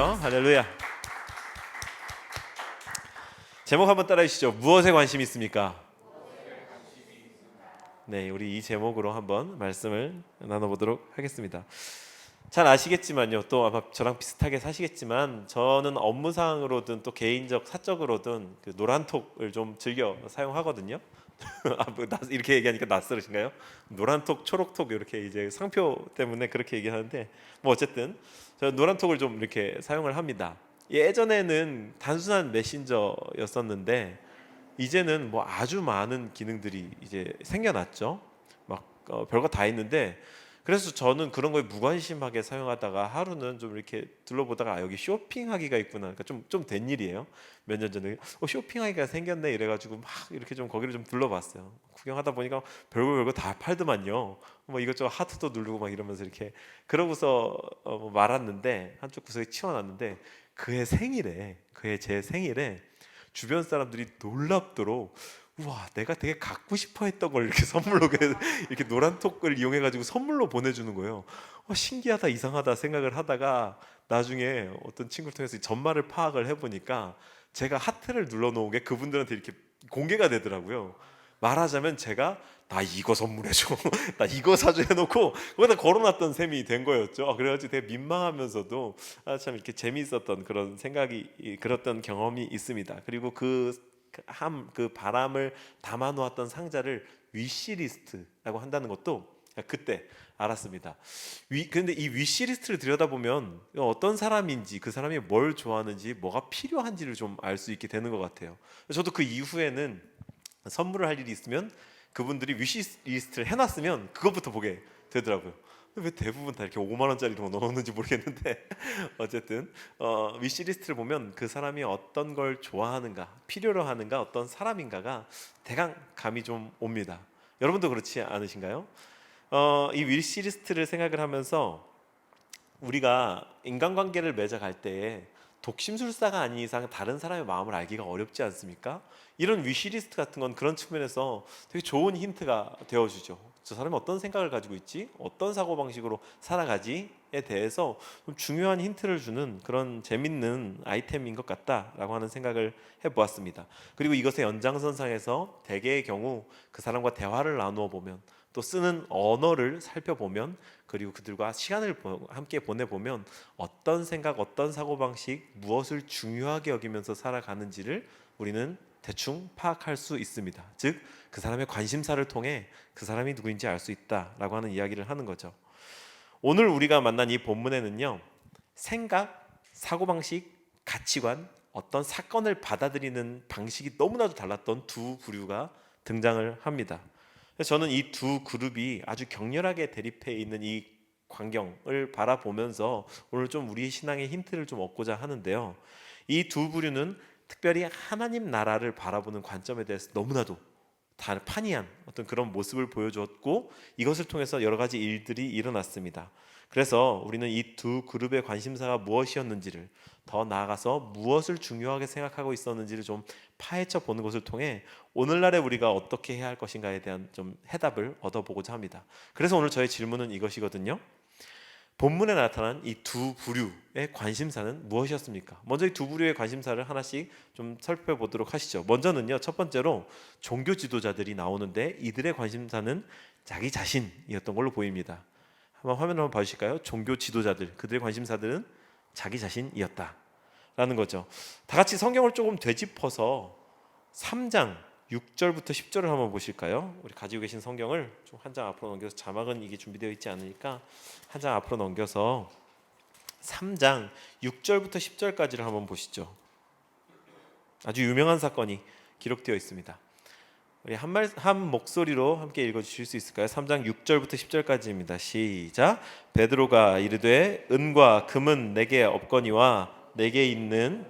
주시고요. 할렐루야. 제목 한번 따라해 주시죠. 무엇에 관심이 있습니까? 네, 우리 이 제목으로 한번 말씀을 나눠보도록 하겠습니다. 잘 아시겠지만요, 또 아마 저랑 비슷하게 사시겠지만 저는 업무상으로든 또 개인적 사적으로든 그 노란톡을 좀 즐겨 사용하거든요. 이렇게 얘기하니까 낯설으신가요? 노란톡, 초록톡 이렇게 이제 상표 때문에 그렇게 얘기하는데 뭐 어쨌든 저 노란톡을 좀 이렇게 사용을 합니다. 예전에는 단순한 메신저였었는데 이제는 뭐 아주 많은 기능들이 이제 생겨났죠. 막 별거 다 있는데 그래서 저는 그런 거에 무관심하게 사용하다가 하루는 좀 이렇게 둘러보다가 여기 쇼핑하기가 있구나. 그러니까 좀 된 일이에요. 몇 년 전에 쇼핑하기가 생겼네 이래가지고 막 이렇게 좀 거기를 좀 둘러봤어요. 구경하다 보니까 별거 다 팔더만요. 뭐 이것저것 하트도 누르고 막 이러면서 이렇게 그러고서 뭐 말았는데 한쪽 구석에 치워놨는데 그의 제 생일에 주변 사람들이 놀랍도록 우와 내가 되게 갖고 싶어 했던 걸 이렇게 선물로 이렇게 노란 톡을 이용해 가지고 선물로 보내주는 거예요. 신기하다 이상하다 생각을 하다가 나중에 어떤 친구를 통해서 전말을 파악을 해보니까 제가 하트를 눌러놓은 게 그분들한테 이렇게 공개가 되더라고요. 말하자면 제가 나 이거 선물해줘 나 이거 사줘 해놓고 거기다 걸어놨던 셈이 된 거였죠. 그래가지고 되게 민망하면서도 참 이렇게 재미있었던 그런 생각이 그랬던 경험이 있습니다. 그리고 그 바람을 담아놓았던 상자를 위시리스트라고 한다는 것도 그때 알았습니다. 그런데 이 위시리스트를 들여다보면 어떤 사람인지 그 사람이 뭘 좋아하는지 뭐가 필요한지를 좀 알 수 있게 되는 것 같아요. 저도 그 이후에는 선물을 할 일이 있으면 그분들이 위시리스트를 해놨으면 그것부터 보게 되더라고요. 왜 대부분 다 이렇게 5만 원짜리로 넣었는지 모르겠는데 어쨌든 위시리스트를 보면 그 사람이 어떤 걸 좋아하는가, 필요로 하는가, 어떤 사람인가가 대강 감이 좀 옵니다. 여러분도 그렇지 않으신가요? 이 위시리스트를 생각을 하면서 우리가 인간관계를 맺어갈 때에 독심술사가 아닌 이상 다른 사람의 마음을 알기가 어렵지 않습니까? 이런 위시리스트 같은 건 그런 측면에서 되게 좋은 힌트가 되어주죠. 저 사람이 어떤 생각을 가지고 있지? 어떤 사고방식으로 살아가지에 대해서 좀 중요한 힌트를 주는 그런 재밌는 아이템인 것 같다라고 하는 생각을 해보았습니다. 그리고 이것의 연장선상에서 대개의 경우 그 사람과 대화를 나누어 보면 또 쓰는 언어를 살펴보면 그리고 그들과 시간을 함께 보내보면 어떤 생각, 어떤 사고방식, 무엇을 중요하게 여기면서 살아가는지를 우리는 대충 파악할 수 있습니다. 즉, 그 사람의 관심사를 통해 그 사람이 누구인지 알 수 있다라고 하는 이야기를 하는 거죠. 오늘 우리가 만난 이 본문에는요, 생각, 사고방식, 가치관, 어떤 사건을 받아들이는 방식이 너무나도 달랐던 두 부류가 등장을 합니다. 그래서 저는 이 두 그룹이 아주 격렬하게 대립해 있는 이 광경을 바라보면서 오늘 좀 우리의 신앙의 힌트를 좀 얻고자 하는데요. 이 두 부류는 특별히 하나님 나라를 바라보는 관점에 대해서 너무나도 판이한 어떤 그런 모습을 보여주었고 이것을 통해서 여러 가지 일들이 일어났습니다. 그래서 우리는 이 두 그룹의 관심사가 무엇이었는지를 더 나아가서 무엇을 중요하게 생각하고 있었는지를 좀 파헤쳐 보는 것을 통해 오늘날에 우리가 어떻게 해야 할 것인가에 대한 좀 해답을 얻어보고자 합니다. 그래서 오늘 저의 질문은 이것이거든요. 본문에 나타난 이 두 부류의 관심사는 무엇이었습니까? 먼저 이 두 부류의 관심사를 하나씩 좀 살펴보도록 하시죠. 먼저는요, 첫 번째로 종교 지도자들이 나오는데 이들의 관심사는 자기 자신이었던 걸로 보입니다. 한번 화면 한번 봐주실까요? 종교 지도자들, 그들의 관심사들은 자기 자신이었다라는 거죠. 다 같이 성경을 조금 되짚어서 3장 6절부터 10절을 한번 보실까요? 우리 가지고 계신 성경을 좀 한 장 앞으로 넘겨서 자막은 이게 준비되어 있지 않으니까 한 장 앞으로 넘겨서 3장 6절부터 10절까지를 한번 보시죠. 아주 유명한 사건이 기록되어 있습니다. 우리 한 목소리로 함께 읽어주실 수 있을까요? 3장 6절부터 10절까지입니다. 시작. 베드로가 이르되 은과 금은 내게 없거니와 내게 있는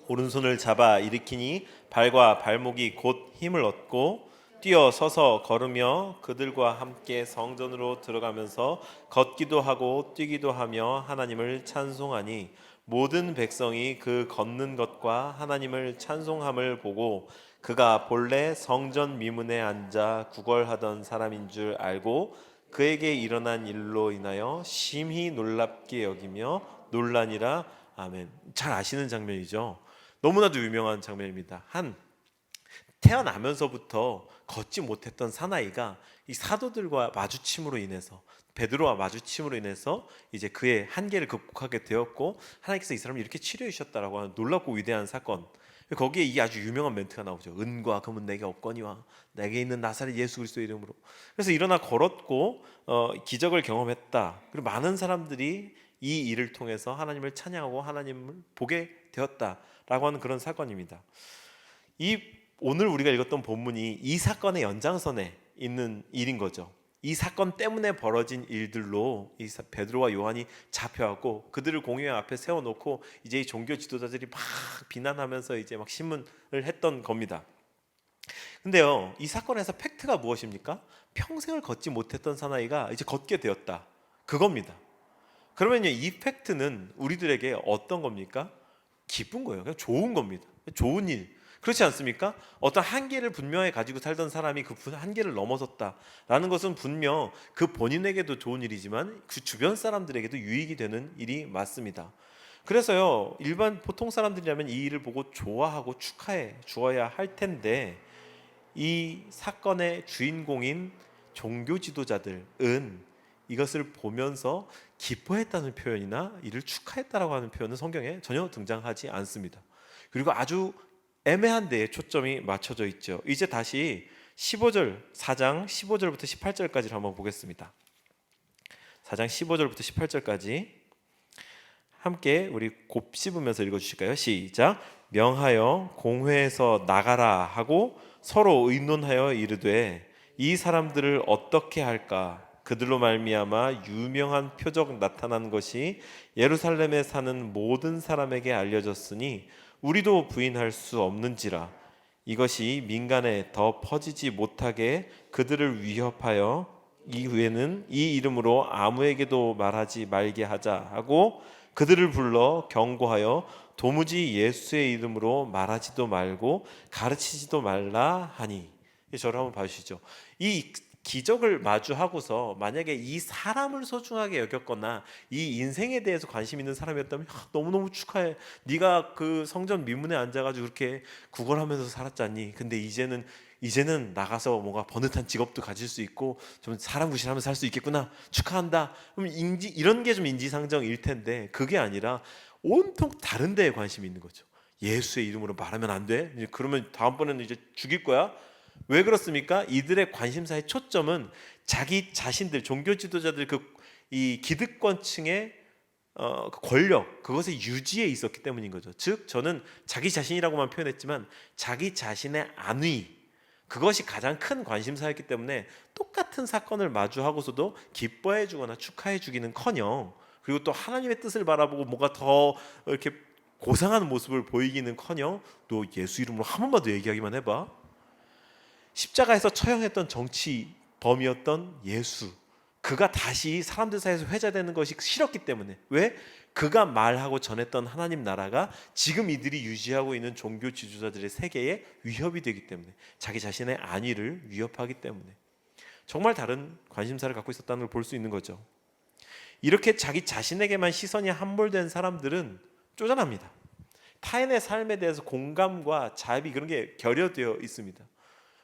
오른손을 잡아 일으키니 발과 발목이 곧 힘을 얻고 뛰어 서서 걸으며 그들과 함께 성전으로 들어가면서 걷기도 하고 뛰기도 하며 하나님을 찬송하니 모든 백성이 그 걷는 것과 하나님을 찬송함을 보고 그가 본래 성전 미문에 앉아 구걸하던 사람인 줄 알고 그에게 일어난 일로 인하여 심히 놀랍게 여기며 놀라니라. 아멘. 잘 아시는 장면이죠. 너무나도 유명한 장면입니다. 한 태어나면서부터 걷지 못했던 사나이가 이 사도들과 마주침으로 인해서, 베드로와 마주침으로 인해서 이제 그의 한계를 극복하게 되었고, 하나님께서 이 사람을 이렇게 치료해 주셨다라고 하는 놀랍고 위대한 사건. 거기에 이 아주 유명한 멘트가 나오죠. 은과 금은 내게 없거니와 내게 있는 나사렛 예수 그리스도의 이름으로. 그래서 일어나 걸었고 기적을 경험했다. 그리고 많은 사람들이 이 일을 통해서 하나님을 찬양하고 하나님을 보게 되었다라고 하는 그런 사건입니다. 이 오늘 우리가 읽었던 본문이 이 사건의 연장선에 있는 일인 거죠. 이 사건 때문에 벌어진 일들로 이 베드로와 요한이 잡혀왔고, 그들을 공회 앞에 세워놓고 이제 이 종교 지도자들이 막 비난하면서 이제 막 신문을 했던 겁니다. 근데요, 이 사건에서 팩트가 무엇입니까? 평생을 걷지 못했던 사나이가 이제 걷게 되었다, 그겁니다. 그러면요, 이 팩트는 우리들에게 어떤 겁니까? 기쁜 거예요. 그냥 좋은 겁니다. 좋은 일. 그렇지 않습니까? 어떤 한계를 분명히 가지고 살던 사람이 그 한계를 넘어섰다라는 것은 분명 그 본인에게도 좋은 일이지만 그 주변 사람들에게도 유익이 되는 일이 맞습니다. 그래서요, 일반 보통 사람들이라면 이 일을 보고 좋아하고 축하해 주어야 할 텐데, 이 사건의 주인공인 종교 지도자들은 이것을 보면서 기뻐했다는 표현이나 이를 축하했다라고 하는 표현은 성경에 전혀 등장하지 않습니다. 그리고 아주 애매한 데에 초점이 맞춰져 있죠. 이제 다시 4장 15절부터 18절까지를 한번 보겠습니다. 4장 15절부터 18절까지 함께 우리 곱씹으면서 읽어주실까요? 시작. 명하여 공회에서 나가라 하고 서로 의논하여 이르되 이 사람들을 어떻게 할까? 그들로 말미암아 유명한 표적 나타난 것이 예루살렘에 사는 모든 사람에게 알려졌으니 우리도 부인할 수 없는지라. 이것이 민간에 더 퍼지지 못하게 그들을 위협하여 이후에는 이 이름으로 아무에게도 말하지 말게 하자 하고 그들을 불러 경고하여 도무지 예수의 이름으로 말하지도 말고 가르치지도 말라 하니. 저를 한번 봐주시죠. 이 기적을 마주하고서 만약에 이 사람을 소중하게 여겼거나 이 인생에 대해서 관심 있는 사람이었다면 너무너무 축하해. 네가 그 성전 미문에 앉아가지고 그렇게 구걸하면서 살았잖니. 근데 이제는 나가서 뭔가 버릇한 직업도 가질 수 있고 좀 사람 구실하면서 살 수 있겠구나. 축하한다. 그럼 이런 게 좀 인지상정일 텐데, 그게 아니라 온통 다른 데에 관심이 있는 거죠. 예수의 이름으로 말하면 안 돼. 그러면 다음번에는 이제 죽일 거야. 왜 그렇습니까? 이들의 관심사의 초점은 자기 자신들, 종교 지도자들 이 기득권층의 그 권력, 그것의 유지에 있었기 때문인 거죠. 즉 저는 자기 자신이라고만 표현했지만 자기 자신의 안위, 그것이 가장 큰 관심사였기 때문에 똑같은 사건을 마주하고서도 기뻐해 주거나 축하해 주기는커녕, 그리고 또 하나님의 뜻을 바라보고 뭔가 더 이렇게 고상한 모습을 보이기는커녕 또 예수 이름으로 한 번만 더 얘기하기만 해봐. 십자가에서 처형했던 정치범이었던 예수, 그가 다시 사람들 사이에서 회자되는 것이 싫었기 때문에. 왜? 그가 말하고 전했던 하나님 나라가 지금 이들이 유지하고 있는 종교 지도자들의 세계에 위협이 되기 때문에, 자기 자신의 안위를 위협하기 때문에 정말 다른 관심사를 갖고 있었다는 걸 볼 수 있는 거죠. 이렇게 자기 자신에게만 시선이 함몰된 사람들은 쪼잔합니다. 타인의 삶에 대해서 공감과 자비, 그런 게 결여되어 있습니다.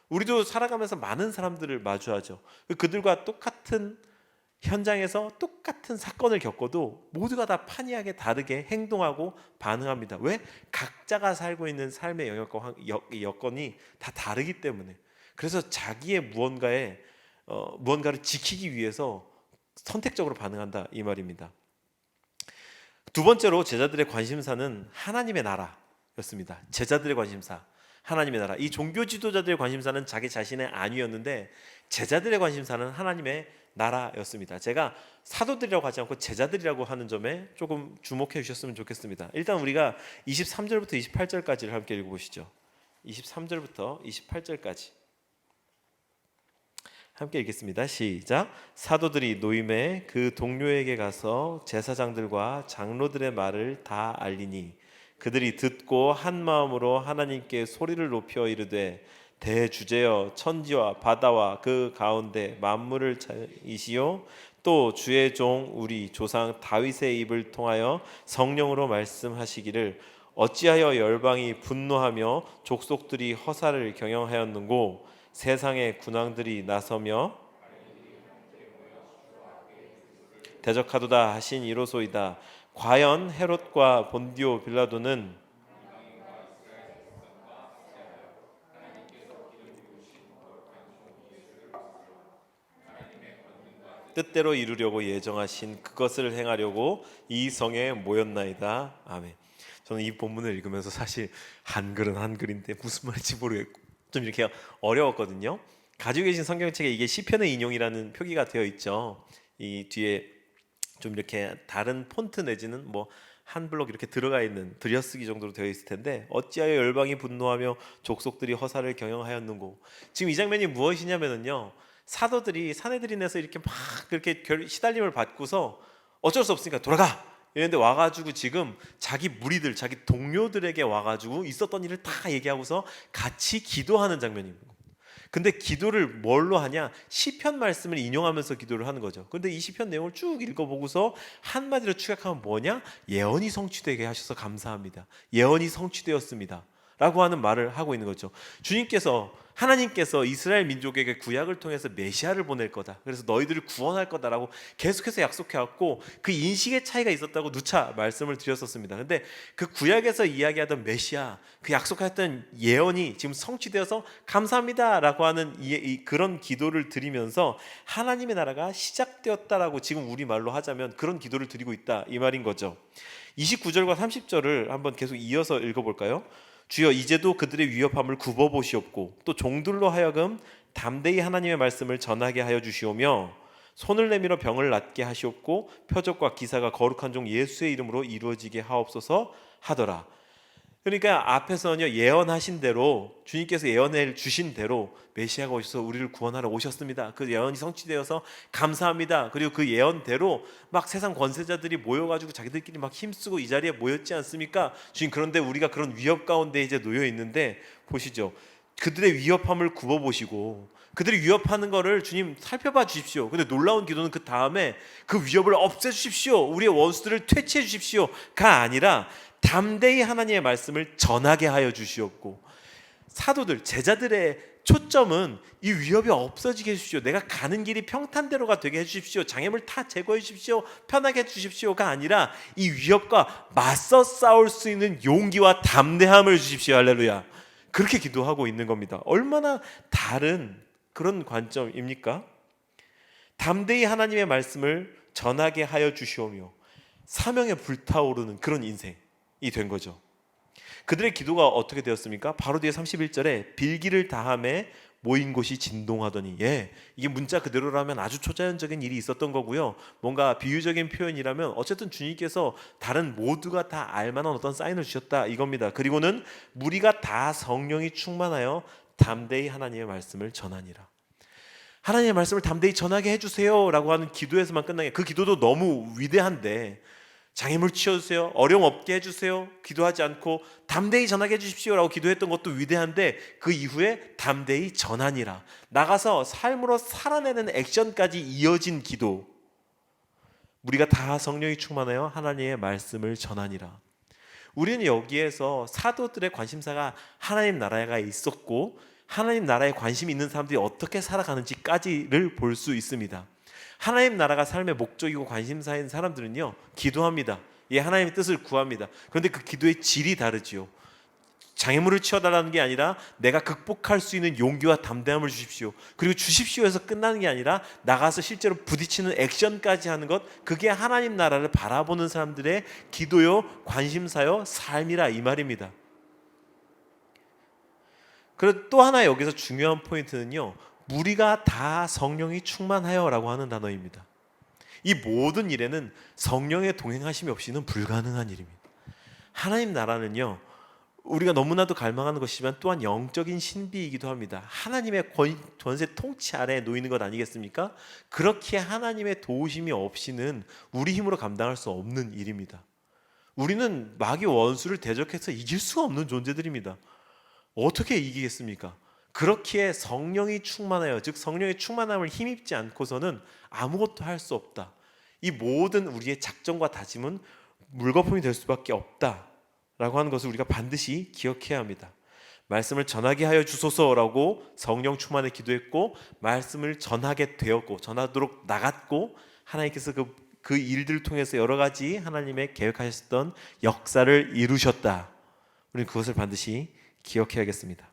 우리도 살아가면서 많은 사람들을 마주하죠. 그들과 똑같은 현장에서 똑같은 사건을 겪어도 모두가 다 판이하게 다르게 행동하고 반응합니다. 왜? 각자가 살고 있는 삶의 영역과 여건이 다 다르기 때문에. 그래서 자기의 무언가를 지키기 위해서 선택적으로 반응한다, 이 말입니다. 두 번째로 제자들의 관심사는 하나님의 나라였습니다. 제자들의 관심사, 하나님의 나라. 이 종교 지도자들의 관심사는 자기 자신의 안위였는데 제자들의 관심사는 하나님의 나라였습니다. 제가 사도들이라고 하지 않고 제자들이라고 하는 점에 조금 주목해 주셨으면 좋겠습니다. 일단 우리가 23절부터 28절까지를 함께 읽어보시죠. 23절부터 28절까지 함께 읽겠습니다. 시작. 사도들이 노임에 그 동료에게 가서 제사장들과 장로들의 말을 다 알리니 그들이 듣고 한 마음으로 하나님께 소리를 높여 이르되 대주제여 천지와 바다와 그 가운데 만물을 이시오 또 주의 종 우리 조상 다윗의 입을 통하여 성령으로 말씀하시기를 어찌하여 열방이 분노하며 족속들이 허사를 경영하였는고 세상의 군왕들이 나서며 대적하도다 하신 이로소이다. 과연 헤롯과 본디오 빌라도는 뜻대로 이루려고 예정하신 그것을 행하려고 이 성에 모였나이다. 아멘. 저는 이 본문을 읽으면서 사실 한글은 한글인데 무슨 말인지 모르겠고 좀 이렇게 어려웠거든요. 가지고 계신 성경책에 이게 시편의 인용이라는 표기가 되어 있죠. 이 뒤에 좀 이렇게 다른 폰트 내지는 뭐 한 블록 이렇게 들어가 있는 들여쓰기 정도로 되어 있을 텐데 어찌하여 열방이 분노하며 족속들이 허사를 경영하였는고. 지금 이 장면이 무엇이냐면요, 사도들이 사내들인에서 이렇게 막 그렇게 시달림을 받고서 어쩔 수 없으니까 돌아가 이랬는데 와가지고 지금 자기 무리들 자기 동료들에게 와가지고 있었던 일을 다 얘기하고서 같이 기도하는 장면입니다. 근데 기도를 뭘로 하냐? 시편 말씀을 인용하면서 기도를 하는 거죠. 근데 이 시편 내용을 쭉 읽어보고서 한마디로 축약하면 뭐냐? 예언이 성취되게 하셔서 감사합니다. 예언이 성취되었습니다 라고 하는 말을 하고 있는 거죠. 하나님께서 이스라엘 민족에게 구약을 통해서 메시아를 보낼 거다. 그래서 너희들을 구원할 거다라고 계속해서 약속해왔고 그 인식의 차이가 있었다고 누차 말씀을 드렸었습니다. 근데 그 구약에서 이야기하던 메시아, 그 약속했던 예언이 지금 성취되어서 감사합니다라고 하는 그런 기도를 드리면서 하나님의 나라가 시작되었다라고 지금 우리말로 하자면 그런 기도를 드리고 있다 이 말인 거죠. 29절과 30절을 한번 계속 이어서 읽어볼까요? 주여 이제도 그들의 위협함을 굽어보시옵고 또 종들로 하여금 담대히 하나님의 말씀을 전하게 하여 주시오며 손을 내밀어 병을 낫게 하시옵고 표적과 기사가 거룩한 종 예수의 이름으로 이루어지게 하옵소서 하더라. 그러니까 앞에서는요, 예언하신 대로 주님께서 예언해 주신 대로 메시아가 오셔서 우리를 구원하러 오셨습니다. 그 예언이 성취되어서 감사합니다. 그리고 그 예언대로 막 세상 권세자들이 모여가지고 자기들끼리 막 힘쓰고 이 자리에 모였지 않습니까? 주님, 그런데 우리가 그런 위협 가운데 이제 놓여 있는데 보시죠. 그들의 위협함을 굽어보시고 그들이 위협하는 거를 주님 살펴봐 주십시오. 근데 놀라운 기도는 그 다음에 그 위협을 없애 주십시오. 우리의 원수들을 퇴치해 주십시오가 아니라 담대히 하나님의 말씀을 전하게 하여 주시옵고 사도들, 제자들의 초점은 이 위협이 없어지게 해주십시오. 내가 가는 길이 평탄대로가 되게 해주십시오. 장애물 다 제거해 주십시오. 편하게 해주십시오가 아니라 이 위협과 맞서 싸울 수 있는 용기와 담대함을 주십시오. 할렐루야. 그렇게 기도하고 있는 겁니다. 얼마나 다른 그런 관점입니까? 담대히 하나님의 말씀을 전하게 하여 주시오며 사명에 불타오르는 그런 인생이 된 거죠. 그들의 기도가 어떻게 되었습니까? 바로 뒤에 31절에 빌기를 다함에 모인 곳이 진동하더니, 이게 문자 그대로라면 아주 초자연적인 일이 있었던 거고요. 뭔가 비유적인 표현이라면 어쨌든 주님께서 다른 모두가 다 알만한 어떤 사인을 주셨다 이겁니다. 그리고는 무리가 다 성령이 충만하여 담대히 하나님의 말씀을 전하니라. 하나님의 말씀을 담대히 전하게 해주세요 라고 하는 기도에서만 끝나게, 그 기도도 너무 위대한데 장애물 치워주세요, 어려움 없게 해주세요 기도하지 않고 담대히 전하게 해주십시오 라고 기도했던 것도 위대한데 그 이후에 담대히 전하니라, 나가서 삶으로 살아내는 액션까지 이어진 기도. 우리가 다 성령이 충만하여 하나님의 말씀을 전하니라. 우리는 여기에서 사도들의 관심사가 하나님 나라가 있었고 하나님 나라에 관심이 있는 사람들이 어떻게 살아가는지까지를 볼 수 있습니다. 하나님 나라가 삶의 목적이고 관심사인 사람들은요, 기도합니다. 하나님의 뜻을 구합니다. 그런데 그 기도의 질이 다르지요. 장애물을 치워달라는 게 아니라 내가 극복할 수 있는 용기와 담대함을 주십시오. 그리고 주십시오에서 끝나는 게 아니라 나가서 실제로 부딪히는 액션까지 하는 것, 그게 하나님 나라를 바라보는 사람들의 기도요, 관심사요, 삶이라 이 말입니다. 그리고 또 하나 여기서 중요한 포인트는요, 무리가 다 성령이 충만하여 라고 하는 단어입니다. 이 모든 일에는 성령의 동행하심이 없이는 불가능한 일입니다. 하나님 나라는요, 우리가 너무나도 갈망하는 것이지만 또한 영적인 신비이기도 합니다. 하나님의 권세 통치 아래에 놓이는 것 아니겠습니까? 그렇게 하나님의 도우심이 없이는 우리 힘으로 감당할 수 없는 일입니다. 우리는 마귀 원수를 대적해서 이길 수가 없는 존재들입니다. 어떻게 이기겠습니까? 그렇기에 성령이 충만하여, 즉 성령의 충만함을 힘입지 않고서는 아무것도 할 수 없다. 이 모든 우리의 작정과 다짐은 물거품이 될 수밖에 없다라고 하는 것을 우리가 반드시 기억해야 합니다. 말씀을 전하게 하여 주소서라고 성령 충만에 기도했고, 말씀을 전하게 되었고, 전하도록 나갔고, 하나님께서 그 일들을 통해서 여러 가지 하나님의 계획하셨던 역사를 이루셨다. 우리는 그것을 반드시 기억해야겠습니다.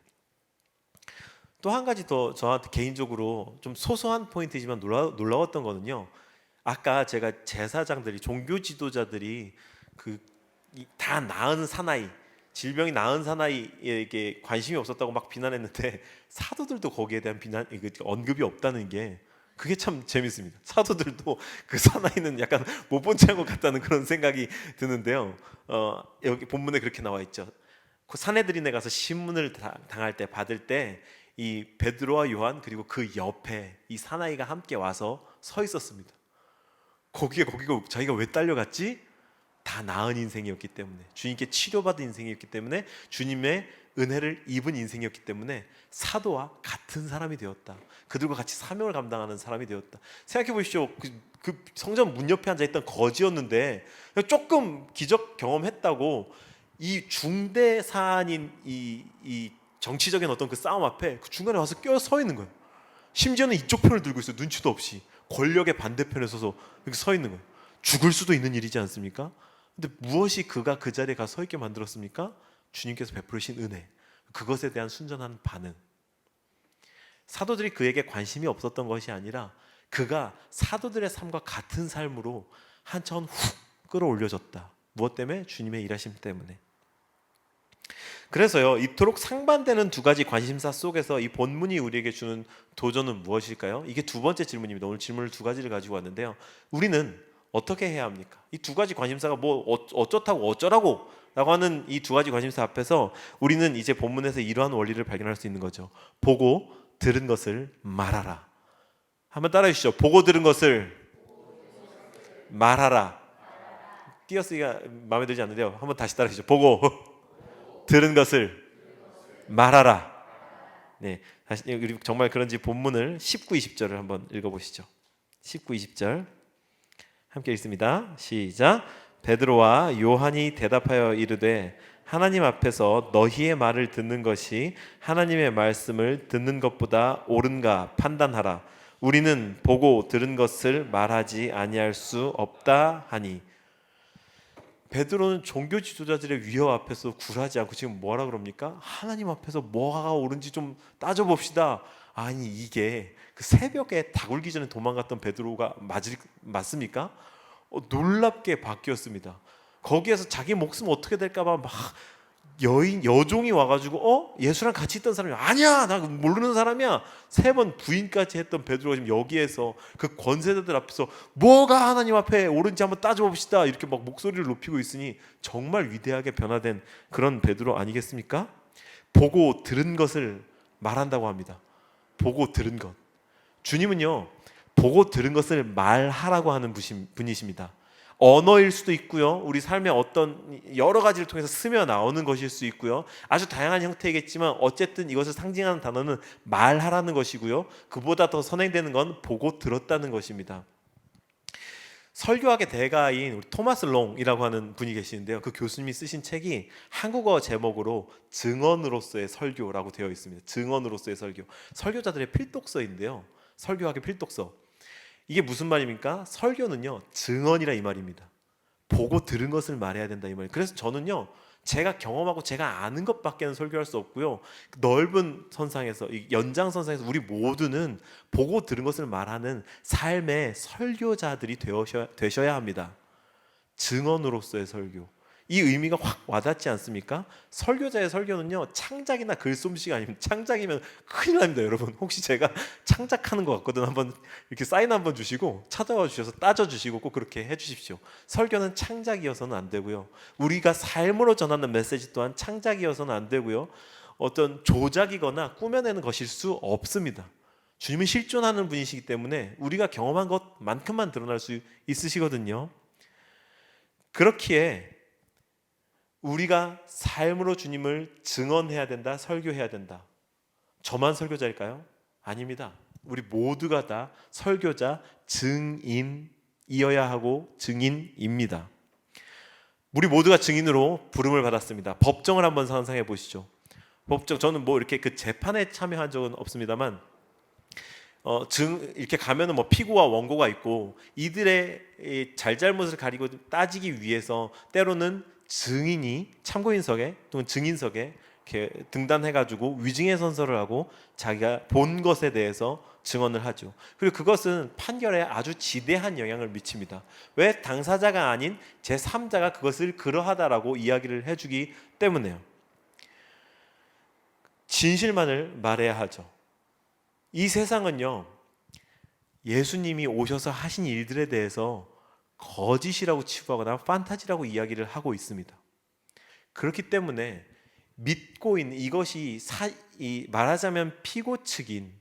또 한 가지 더 저한테 개인적으로 좀 소소한 포인트지만 놀라웠던 거는요, 아까 제가 제사장들이, 종교 지도자들이 다 나은 사나이, 질병이 나은 사나이에게 관심이 없었다고 막 비난했는데, 사도들도 거기에 대한 언급이 없다는 게, 그게 참 재밌습니다. 사도들도 그 사나이는 약간 못 본 채한 것 같다는 그런 생각이 드는데요. 여기 본문에 그렇게 나와 있죠. 그 사내들인에 가서 신문을 당할 때, 받을 때 이 베드로와 요한 그리고 그 옆에 이 사나이가 함께 와서 서 있었습니다. 거기가 자기가 왜 딸려갔지? 다 나은 인생이었기 때문에, 주님께 치료받은 인생이었기 때문에, 주님의 은혜를 입은 인생이었기 때문에 사도와 같은 사람이 되었다. 그들과 같이 사명을 감당하는 사람이 되었다. 생각해 보십시오. 그 성전 문 옆에 앉아있던 거지였는데 조금 기적 경험했다고 이 중대 사안인 이 정치적인 어떤 그 싸움 앞에 그 중간에 와서 껴 서 있는 거예요. 심지어는 이쪽 편을 들고 있어요. 눈치도 없이 권력의 반대편에 서서 이렇게 서 있는 거예요. 죽을 수도 있는 일이지 않습니까? 근데 무엇이 그가 그 자리에 가서 서 있게 만들었습니까? 주님께서 베푸신 은혜, 그것에 대한 순전한 반응. 사도들이 그에게 관심이 없었던 것이 아니라 그가 사도들의 삶과 같은 삶으로 한 차원 훅 끌어올려졌다. 무엇 때문에? 주님의 일하심 때문에. 그래서요, 이토록 상반되는 두 가지 관심사 속에서 이 본문이 우리에게 주는 도전은 무엇일까요? 이게 두 번째 질문입니다. 오늘 질문을 두 가지를 가지고 왔는데요, 우리는 어떻게 해야 합니까? 이 두 가지 관심사가 뭐 어쩌다고 어쩌라고 라고 하는 이 두 가지 관심사 앞에서 우리는 이제 본문에서 이러한 원리를 발견할 수 있는 거죠. 보고 들은 것을 말하라. 한번 따라해 주시죠. 보고 들은 것을 말하라. 띄어쓰기가 마음에 들지 않는데요, 한번 다시 따라해 주시죠. 보고 들은 것을 말하라. 네, 다시 우리 정말 그런지 본문을 19, 20절을 한번 읽어보시죠. 19, 20절 함께 읽습니다. 시작. 베드로와 요한이 대답하여 이르되 하나님 앞에서 너희의 말을 듣는 것이 하나님의 말씀을 듣는 것보다 옳은가 판단하라. 우리는 보고 들은 것을 말하지 아니할 수 없다 하니. 베드로는 종교 지도자들의 위협 앞에서 굴하지 않고 지금 뭐라 그럽니까? 하나님 앞에서 뭐가 옳은지 좀 따져봅시다. 아니, 이게 그 새벽에 닭 울기 전에 도망갔던 베드로가 맞습니까? 놀랍게 바뀌었습니다. 거기에서 자기 목숨 어떻게 될까봐 막 여종이 와가지고 예수랑 같이 있던 사람이 아니야, 나 모르는 사람이야, 세 번 부인까지 했던 베드로가 지금 여기에서 그 권세자들 앞에서 뭐가 하나님 앞에 옳은지 한번 따져봅시다 이렇게 막 목소리를 높이고 있으니 정말 위대하게 변화된 그런 베드로 아니겠습니까? 보고 들은 것을 말한다고 합니다. 보고 들은 것. 주님은요, 보고 들은 것을 말하라고 하는 분이십니다. 언어일 수도 있고요, 우리 삶의 어떤 여러 가지를 통해서 스며 나오는 것일 수 있고요, 아주 다양한 형태이겠지만 어쨌든 이것을 상징하는 단어는 말하라는 것이고요, 그보다 더 선행되는 건 보고 들었다는 것입니다. 설교학의 대가인 우리 토마스 롱이라고 하는 분이 계시는데요, 그 교수님이 쓰신 책이 한국어 제목으로 증언으로서의 설교라고 되어 있습니다. 증언으로서의 설교, 설교자들의 필독서인데요, 설교학의 필독서. 이게 무슨 말입니까? 설교는요, 증언이라 이 말입니다. 보고 들은 것을 말해야 된다 이 말이에요. 그래서 저는요, 제가 경험하고 제가 아는 것밖에는 설교할 수 없고요, 넓은 선상에서, 연장선상에서 우리 모두는 보고 들은 것을 말하는 삶의 설교자들이 되셔야 합니다. 증언으로서의 설교, 이 의미가 확 와닿지 않습니까? 설교자의 설교는요, 창작이나 글솜씨가 아닙니다. 창작이면 큰일 납니다, 여러분. 혹시 제가 창작하는 것 같거든 한번 이렇게 사인 한번 주시고 찾아와 주셔서 따져주시고 꼭 그렇게 해주십시오. 설교는 창작이어서는 안 되고요, 우리가 삶으로 전하는 메시지 또한 창작이어서는 안 되고요, 어떤 조작이거나 꾸며내는 것일 수 없습니다. 주님은 실존하는 분이시기 때문에 우리가 경험한 것만큼만 드러날 수 있으시거든요. 그렇기에 우리가 삶으로 주님을 증언해야 된다, 설교해야 된다. 저만 설교자일까요? 아닙니다. 우리 모두가 다 설교자, 증인이어야 하고 증인입니다. 우리 모두가 증인으로 부름을 받았습니다. 법정을 한번 상상해 보시죠. 법정, 저는 뭐 이렇게 그 재판에 참여한 적은 없습니다만 이렇게 가면은 뭐 피고와 원고가 있고 이들의 이 잘잘못을 가리고 따지기 위해서 때로는 증인이 참고인석에 또는 증인석에 이렇게 등단해가지고 위증의 선서를 하고 자기가 본 것에 대해서 증언을 하죠. 그리고 그것은 판결에 아주 지대한 영향을 미칩니다. 왜? 당사자가 아닌 제3자가 그것을 그러하다라고 이야기를 해주기 때문에요. 진실만을 말해야 하죠. 이 세상은요, 예수님이 오셔서 하신 일들에 대해서 거짓이라고 치부하거나 판타지라고 이야기를 하고 있습니다. 그렇기 때문에 믿고 있는 이것이 말하자면 피고 측인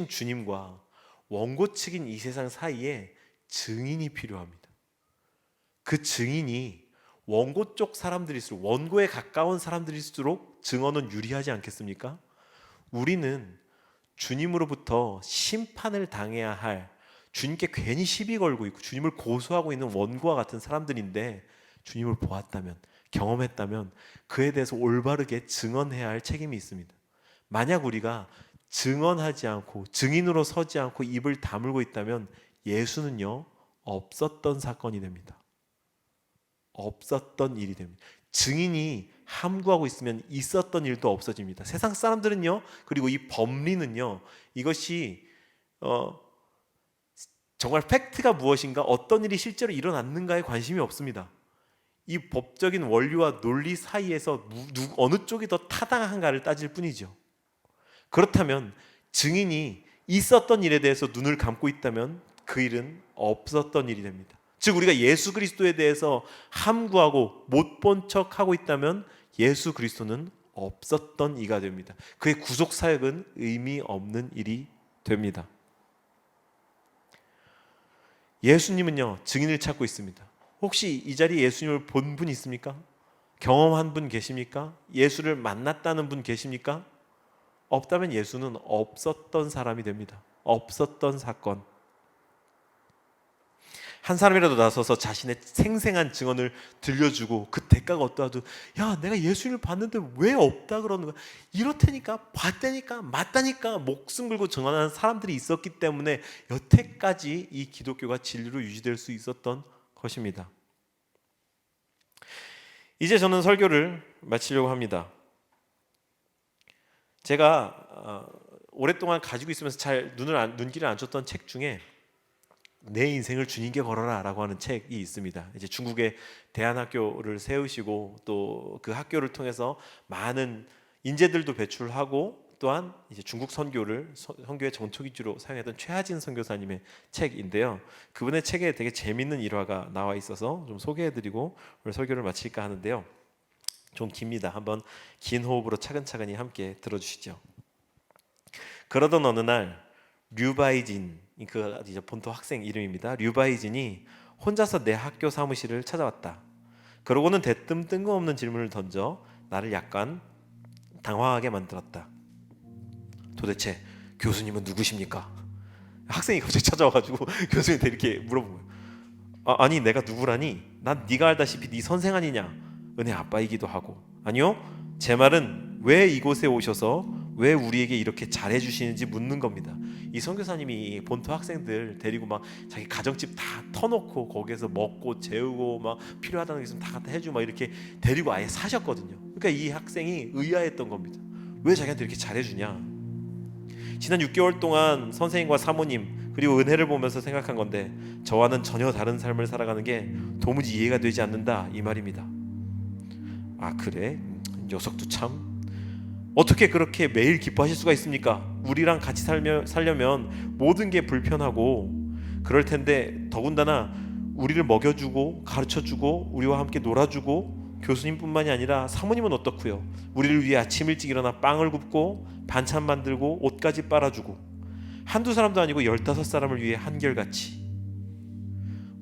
주님과 원고 측인 이 세상 사이에 증인이 필요합니다. 그 증인이 원고 쪽 사람들일수록, 원고에 가까운 사람들일수록 증언은 유리하지 않겠습니까? 우리는 주님으로부터 심판을 당해야 할, 주님께 괜히 시비 걸고 있고 주님을 고소하고 있는 원고와 같은 사람들인데, 주님을 보았다면, 경험했다면 그에 대해서 올바르게 증언해야 할 책임이 있습니다. 만약 우리가 증언하지 않고 증인으로 서지 않고 입을 다물고 있다면 예수는요, 없었던 사건이 됩니다. 없었던 일이 됩니다. 증인이 함구하고 있으면 있었던 일도 없어집니다. 세상 사람들은요, 그리고 이 법리는요, 이것이 정말 팩트가 무엇인가, 어떤 일이 실제로 일어났는가에 관심이 없습니다. 이 법적인 원리와 논리 사이에서 어느 쪽이 더 타당한가를 따질 뿐이죠. 그렇다면 증인이 있었던 일에 대해서 눈을 감고 있다면 그 일은 없었던 일이 됩니다. 즉 우리가 예수 그리스도에 대해서 함구하고 못 본 척하고 있다면 예수 그리스도는 없었던 이가 됩니다. 그의 구속 사역은 의미 없는 일이 됩니다. 예수님은요, 증인을 찾고 있습니다. 혹시 이 자리에 예수님을 본 분 있습니까? 경험한 분 계십니까? 예수를 만났다는 분 계십니까? 없다면 예수는 없었던 사람이 됩니다. 없었던 사건. 한 사람이라도 나서서 자신의 생생한 증언을 들려주고 그 대가가 어떠하도, 야, 내가 예수님을 봤는데 왜 없다 그러는 거야? 이렇다니까, 봤다니까, 맞다니까 목숨 걸고 증언하는 사람들이 있었기 때문에 여태까지 이 기독교가 진리로 유지될 수 있었던 것입니다. 이제 저는 설교를 마치려고 합니다. 제가 오랫동안 가지고 있으면서 잘 눈길을 안 줬던 책 중에 내 인생을 주님께 걸어라 라고 하는 책이 있습니다. 이제 중국의 대안학교를 세우시고 또 그 학교를 통해서 많은 인재들도 배출하고 또한 이제 중국 선교를 선교의 전초기지로 사용했던 최하진 선교사님의 책인데요. 그분의 책에 되게 재밌는 일화가 나와 있어서 좀 소개해드리고 오늘 설교를 마칠까 하는데요. 좀 깁니다. 한번 긴 호흡으로 차근차근히 함께 들어주시죠. 그러던 어느 날 류바이진, 그 이제 본토 학생 이름입니다. 류바이진이 혼자서 내 학교 사무실을 찾아왔다. 그러고는 대뜸 뜬금없는 질문을 던져 나를 약간 당황하게 만들었다. 도대체 교수님은 누구십니까? 학생이 갑자기 찾아와가지고 교수님한테 이렇게 물어본 거예요. 아니 내가 누구라니? 난 네가 알다시피 네 선생 아니냐? 은혜 아빠이기도 하고. 아니요, 제 말은 왜 이곳에 오셔서 왜 우리에게 이렇게 잘해주시는지 묻는 겁니다. 이 선교사님이 본토 학생들 데리고 막 자기 가정집 다 터놓고 거기에서 먹고 재우고 막 필요하다는 게 있으면 다 갖다 해주고 막 이렇게 데리고 아예 사셨거든요. 그러니까 이 학생이 의아했던 겁니다. 왜 자기한테 이렇게 잘해주냐? 지난 6개월 동안 선생님과 사모님 그리고 은혜를 보면서 생각한 건데 저와는 전혀 다른 삶을 살아가는 게 도무지 이해가 되지 않는다 이 말입니다. 아 그래? 녀석도 참 어떻게 그렇게 매일 기뻐하실 수가 있습니까? 우리랑 같이 살려면 모든 게 불편하고 그럴 텐데 더군다나 우리를 먹여주고 가르쳐주고 우리와 함께 놀아주고 교수님뿐만이 아니라 사모님은 어떻고요? 우리를 위해 아침 일찍 일어나 빵을 굽고 반찬 만들고 옷까지 빨아주고 한두 사람도 아니고 15사람을 위해 한결같이.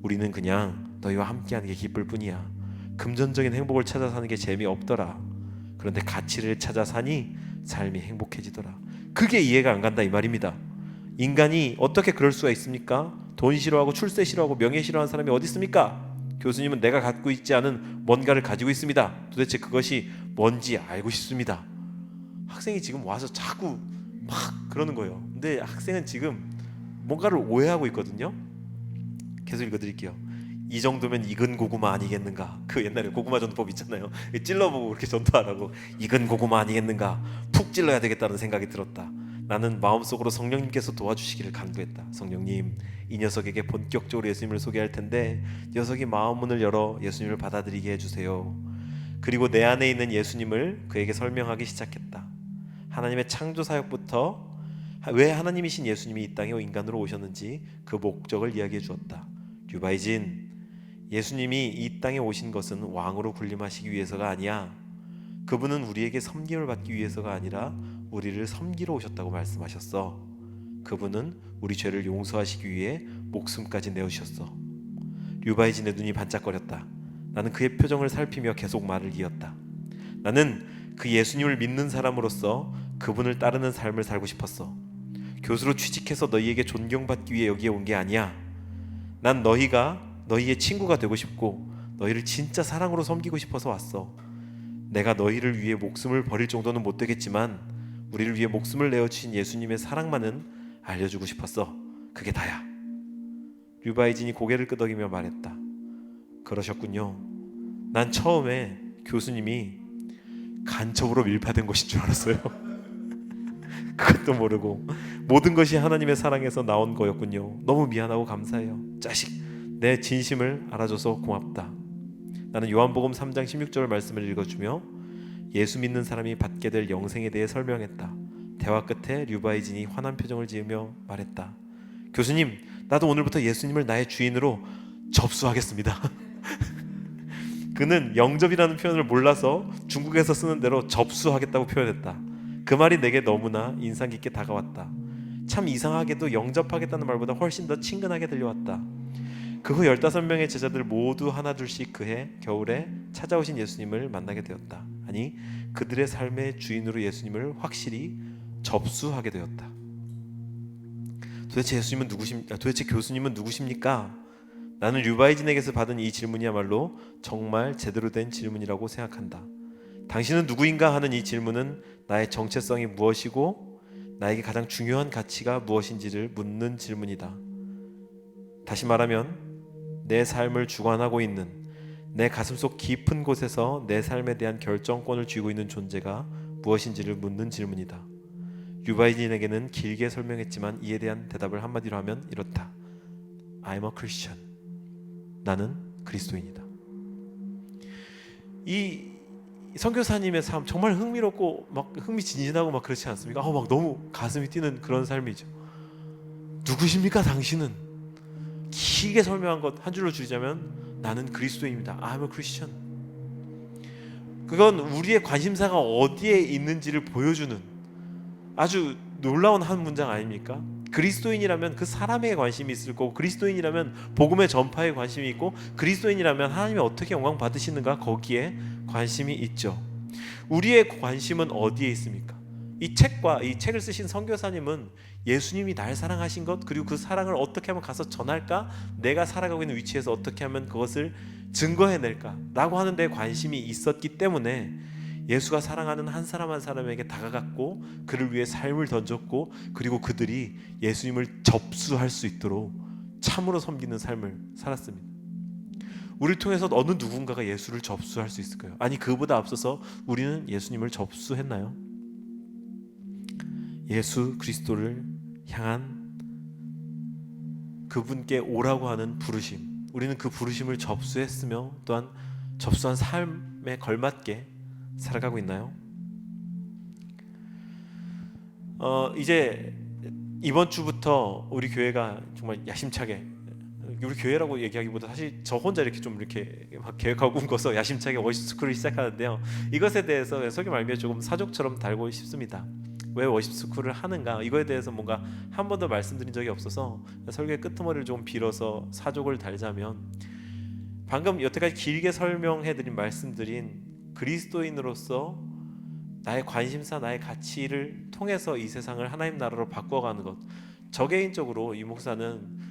우리는 그냥 너희와 함께하는 게 기쁠 뿐이야. 금전적인 행복을 찾아 사는 게 재미없더라. 그런데 가치를 찾아 사니 삶이 행복해지더라. 그게 이해가 안 간다 이 말입니다. 인간이 어떻게 그럴 수가 있습니까? 돈 싫어하고 출세 싫어하고 명예 싫어하는 사람이 어디 있습니까? 교수님은 내가 갖고 있지 않은 뭔가를 가지고 있습니다. 도대체 그것이 뭔지 알고 싶습니다. 학생이 지금 와서 자꾸 막 그러는 거예요. 근데 학생은 지금 뭔가를 오해하고 있거든요. 계속 읽어드릴게요. 이 정도면 익은 고구마 아니겠는가? 그 옛날에 고구마 전도법 있잖아요. 찔러보고 그렇게 전도하라고. 익은 고구마 아니겠는가? 푹 찔러야 되겠다는 생각이 들었다. 나는 마음속으로 성령님께서 도와주시기를 간구했다. 성령님, 이 녀석에게 본격적으로 예수님을 소개할 텐데 녀석이 마음 문을 열어 예수님을 받아들이게 해주세요. 그리고 내 안에 있는 예수님을 그에게 설명하기 시작했다. 하나님의 창조 사역부터 왜 하나님이신 예수님이 이 땅에 인간으로 오셨는지 그 목적을 이야기해 주었다. 류바이진, 예수님이 이 땅에 오신 것은 왕으로 군림하시기 위해서가 아니야. 그분은 우리에게 섬김을 받기 위해서가 아니라 우리를 섬기러 오셨다고 말씀하셨어. 그분은 우리 죄를 용서하시기 위해 목숨까지 내어주셨어. 류바이진의 눈이 반짝거렸다. 나는 그의 표정을 살피며 계속 말을 이었다. 나는 그 예수님을 믿는 사람으로서 그분을 따르는 삶을 살고 싶었어. 교수로 취직해서 너희에게 존경받기 위해 여기에 온 게 아니야. 난 너희의 친구가 되고 싶고 너희를 진짜 사랑으로 섬기고 싶어서 왔어. 내가 너희를 위해 목숨을 버릴 정도는 못 되겠지만 우리를 위해 목숨을 내어주신 예수님의 사랑만은 알려주고 싶었어. 그게 다야. 류바이진이 고개를 끄덕이며 말했다. 그러셨군요. 난 처음에 교수님이 간첩으로 밀파된 것인 줄 알았어요. 그것도 모르고 모든 것이 하나님의 사랑에서 나온 거였군요. 너무 미안하고 감사해요. 자식, 내 진심을 알아줘서 고맙다. 나는 요한복음 3장 16절 말씀을 읽어주며 예수 믿는 사람이 받게 될 영생에 대해 설명했다. 대화 끝에 류바이진이 화난 표정을 지으며 말했다. 교수님, 나도 오늘부터 예수님을 나의 주인으로 접수하겠습니다. 그는 영접이라는 표현을 몰라서 중국에서 쓰는 대로 접수하겠다고 표현했다. 그 말이 내게 너무나 인상 깊게 다가왔다. 참 이상하게도 영접하겠다는 말보다 훨씬 더 친근하게 들려왔다. 그 후 15명의 제자들 모두 하나둘씩 그해 겨울에 찾아오신 예수님을 만나게 되었다. 아니, 그들의 삶의 주인으로 예수님을 확실히 접수하게 되었다. 도대체 교수님은 누구십니까? 나는 류바이진에게서 받은 이 질문이야말로 정말 제대로 된 질문이라고 생각한다. 당신은 누구인가 하는 이 질문은 나의 정체성이 무엇이고 나에게 가장 중요한 가치가 무엇인지를 묻는 질문이다. 다시 말하면 내 삶을 주관하고 있는, 내 가슴속 깊은 곳에서 내 삶에 대한 결정권을 쥐고 있는 존재가 무엇인지를 묻는 질문이다. 류바이진에게는 길게 설명했지만 이에 대한 대답을 한마디로 하면 이렇다. I'm a Christian. 나는 그리스도인이다. 이 선교사님의 삶 정말 흥미롭고 막 흥미진진하고 막 그렇지 않습니까? 막 너무 가슴이 뛰는 그런 삶이죠. 누구십니까 당신은? 길게 설명한 것 한 줄로 줄이자면 나는 그리스도인입니다. I'm a Christian. 그건 우리의 관심사가 어디에 있는지를 보여주는 아주 놀라운 한 문장 아닙니까? 그리스도인이라면 그 사람에게 관심이 있을 거고, 그리스도인이라면 복음의 전파에 관심이 있고, 그리스도인이라면 하나님이 어떻게 영광 받으시는가 거기에 관심이 있죠. 우리의 관심은 어디에 있습니까? 이 책을 쓰신 선교사님은 예수님이 날 사랑하신 것, 그리고 그 사랑을 어떻게 하면 가서 전할까, 내가 살아가고 있는 위치에서 어떻게 하면 그것을 증거해낼까 라고 하는 데 관심이 있었기 때문에 예수가 사랑하는 한 사람 한 사람에게 다가갔고 그를 위해 삶을 던졌고, 그리고 그들이 예수님을 접수할 수 있도록 참으로 섬기는 삶을 살았습니다. 우리를 통해서 어느 누군가가 예수를 접수할 수 있을까요? 아니, 그보다 앞서서 우리는 예수님을 접수했나요? 예수 그리스도를 향한 그분께 오라고 하는 부르심, 우리는 그 부르심을 접수했으며 또한 접수한 삶에 걸맞게 살아가고 있나요? 이제 이번 주부터 우리 교회가 정말 야심차게, 우리 교회라고 얘기하기보다 사실 저 혼자 이렇게 좀 이렇게 막 계획하고 꿈꿔서 야심차게 워십 스쿨을 시작하는데요. 이것에 대해서 설교 말미에 조금 사족처럼 달고 싶습니다. 왜 워십 스쿨을 하는가? 이거에 대해서 뭔가 한 번도 말씀드린 적이 없어서 설교의 끄트머리를 좀 빌어서 사족을 달자면, 방금 여태까지 길게 설명해드린 말씀드린 그리스도인으로서 나의 관심사, 나의 가치를 통해서 이 세상을 하나님 나라로 바꿔가는 것. 저 개인적으로 이 목사는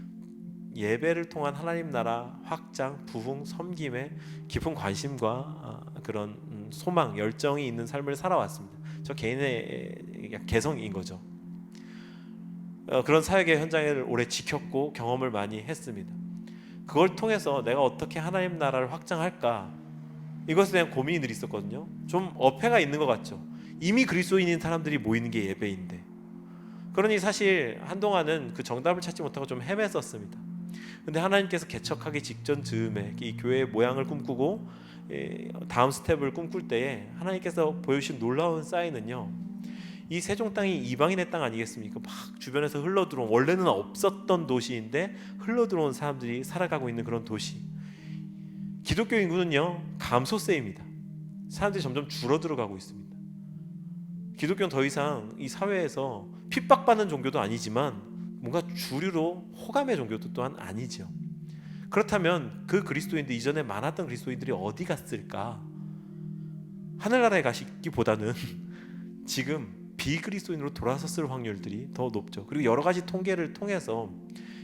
예배를 통한 하나님 나라 확장, 부흥, 섬김에 깊은 관심과 그런 소망, 열정이 있는 삶을 살아왔습니다. 저 개인의 개성인 거죠. 그런 사역의 현장을 오래 지켰고 경험을 많이 했습니다. 그걸 통해서 내가 어떻게 하나님 나라를 확장할까, 이것에 대한 고민이 늘 있었거든요. 좀 어폐가 있는 것 같죠. 이미 그리스도인인 사람들이 모이는 게 예배인데. 그러니 사실 한동안은 그 정답을 찾지 못하고 좀 헤맸었습니다. 근데 하나님께서 개척하기 직전 즈음에 이 교회의 모양을 꿈꾸고 다음 스텝을 꿈꿀 때에 하나님께서 보여주신 놀라운 사인은요, 이 세종 땅이 이방인의 땅 아니겠습니까? 막 주변에서 흘러들어온, 원래는 없었던 도시인데 흘러들어온 사람들이 살아가고 있는 그런 도시. 기독교 인구는요 감소세입니다. 사람들이 점점 줄어들어 가고 있습니다. 기독교는 더 이상 이 사회에서 핍박받는 종교도 아니지만 뭔가 주류로 호감의 종교도 또한 아니죠. 그렇다면 그 그리스도인들, 이전에 많았던 그리스도인들이 어디 갔을까? 하늘나라에 가시기보다는 지금 비그리스도인으로 돌아섰을 확률들이 더 높죠. 그리고 여러 가지 통계를 통해서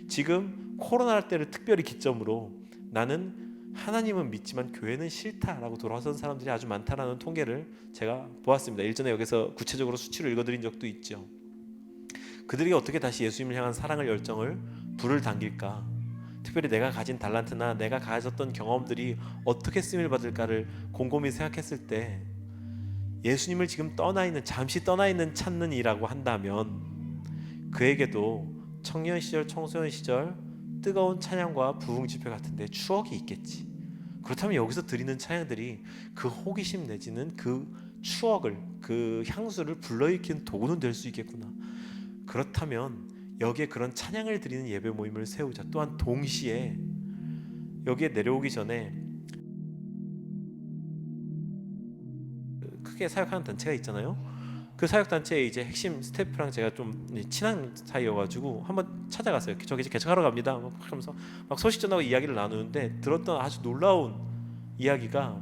지금 코로나 때를 특별히 기점으로 나는 하나님은 믿지만 교회는 싫다라고 돌아선 사람들이 아주 많다라는 통계를 제가 보았습니다. 일전에 여기서 구체적으로 수치를 읽어드린 적도 있죠. 그들이 어떻게 다시 예수님을 향한 사랑을, 열정을 불을 당길까? 특별히 내가 가진 달란트나 내가 가졌던 경험들이 어떻게 쓰임을 받을까를 곰곰이 생각했을 때, 예수님을 지금 떠나 있는, 잠시 떠나 있는 찾는 이라고 한다면 그에게도 청년 시절, 청소년 시절 뜨거운 찬양과 부흥 집회 같은데 추억이 있겠지. 그렇다면 여기서 드리는 찬양들이 그 호기심 내지는 그 추억을, 그 향수를 불러일으키는 도구는 될 수 있겠구나. 그렇다면 여기에 그런 찬양을 드리는 예배 모임을 세우자. 또한 동시에 여기에 내려오기 전에 크게 사역하는 단체가 있잖아요. 그 사역단체의 이제 핵심 스태프랑 제가 좀 친한 사이여가지고 한번 찾아갔어요. 저기 이제 개척하러 갑니다. 막 하면서 막 소식 전하고 이야기를 나누는데 들었던 아주 놀라운 이야기가,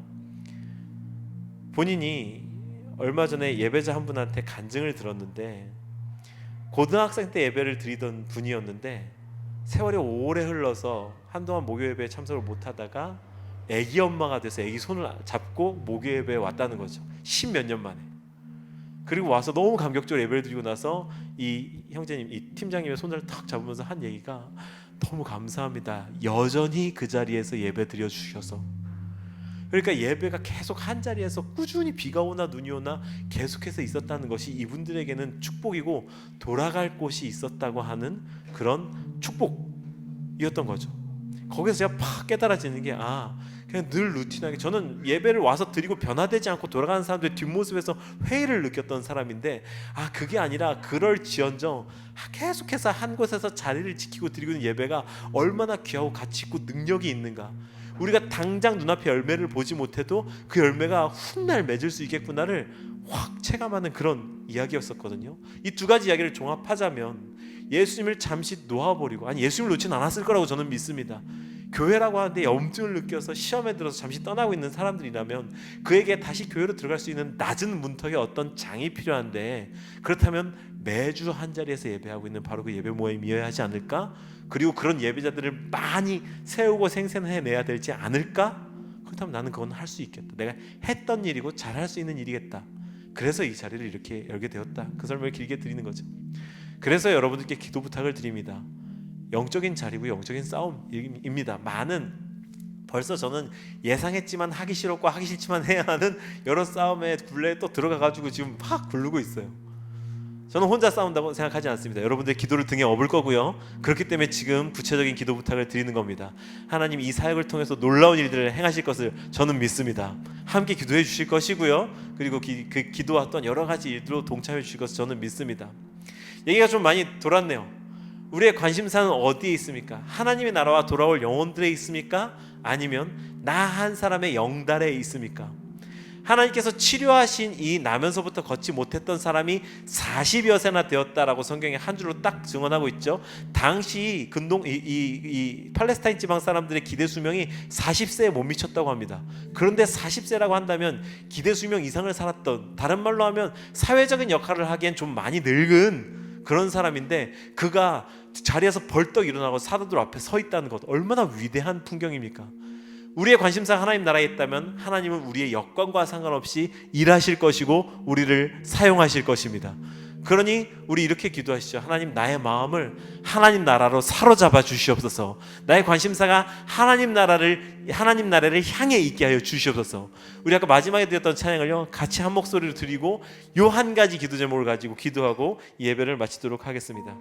본인이 얼마 전에 예배자 한 분한테 간증을 들었는데, 고등학생 때 예배를 드리던 분이었는데 세월이 오래 흘러서 한동안 목요 예배에 참석을 못하다가 아기 엄마가 돼서 아기 손을 잡고 목요 예배에 왔다는 거죠. 10몇 년 만에. 그리고 와서 너무 감격적으로 예배를 드리고 나서 이 형제님, 이 팀장님의 손을 탁 잡으면서 한 얘기가, 너무 감사합니다. 여전히 그 자리에서 예배 드려 주셔서. 그러니까 예배가 계속 한 자리에서 꾸준히 비가 오나 눈이 오나 계속해서 있었다는 것이 이분들에게는 축복이고 돌아갈 곳이 있었다고 하는 그런 축복이었던 거죠. 거기서 제가 팍 깨달아지는 게, 그냥 늘 루틴하게, 저는 예배를 와서 드리고 변화되지 않고 돌아가는 사람들의 뒷모습에서 회의를 느꼈던 사람인데, 그게 아니라 그럴지언정 계속해서 한 곳에서 자리를 지키고 드리고 있는 예배가 얼마나 귀하고 가치 있고 능력이 있는가. 우리가 당장 눈앞에 열매를 보지 못해도 그 열매가 훗날 맺을 수 있겠구나를 확 체감하는 그런 이야기였었거든요. 이 두 가지 이야기를 종합하자면, 예수님을 잠시 놓아버리고, 예수님을 놓지는 않았을 거라고 저는 믿습니다. 교회라고 하는데 염증을 느껴서 시험에 들어서 잠시 떠나고 있는 사람들이라면 그에게 다시 교회로 들어갈 수 있는 낮은 문턱에 어떤 장이 필요한데, 그렇다면 매주 한 자리에서 예배하고 있는 바로 그 예배 모임이어야 하지 않을까? 그리고 그런 예배자들을 많이 세우고 생산해내야 되지 않을까? 그렇다면 나는 그건 할 수 있겠다. 내가 했던 일이고 잘할 수 있는 일이겠다. 그래서 이 자리를 이렇게 열게 되었다. 그 설명을 길게 드리는 거죠. 그래서 여러분들께 기도 부탁을 드립니다. 영적인 자리고 영적인 싸움입니다. 벌써 저는 예상했지만 하기 싫었고 하기 싫지만 해야 하는 여러 싸움의 굴레에 또 들어가가지고 지금 막 굴르고 있어요. 저는 혼자 싸운다고 생각하지 않습니다. 여러분들의 기도를 등에 업을 거고요. 그렇기 때문에 지금 구체적인 기도 부탁을 드리는 겁니다. 하나님 이 사역을 통해서 놀라운 일들을 행하실 것을 저는 믿습니다. 함께 기도해 주실 것이고요. 그리고 그 기도했던 여러 가지 일들로 동참해 주실 것을 저는 믿습니다. 얘기가 좀 많이 돌았네요. 우리의 관심사는 어디에 있습니까? 하나님의 나라와 돌아올 영혼들에 있습니까? 아니면 나 한 사람의 영달에 있습니까? 하나님께서 치료하신 이 나면서부터 걷지 못했던 사람이 40여 세나 되었다라고 성경에 한 줄로 딱 증언하고 있죠. 당시 이 팔레스타인 지방 사람들의 기대 수명이 40세에 못 미쳤다고 합니다. 그런데 40세라고 한다면 기대 수명 이상을 살았던, 다른 말로 하면 사회적인 역할을 하기엔 좀 많이 늙은 그런 사람인데, 그가 자리에서 벌떡 일어나고 사도들 앞에 서 있다는 것, 얼마나 위대한 풍경입니까? 우리의 관심사가 하나님 나라에 있다면 하나님은 우리의 여건과 상관없이 일하실 것이고 우리를 사용하실 것입니다. 그러니 우리 이렇게 기도하시죠. 하나님, 나의 마음을 하나님 나라로 사로잡아 주시옵소서. 나의 관심사가 하나님 나라를 향해 있게 하여 주시옵소서. 우리 아까 마지막에 드렸던 찬양을요, 같이 한 목소리로 드리고 요 한 가지 기도 제목을 가지고 기도하고 예배를 마치도록 하겠습니다.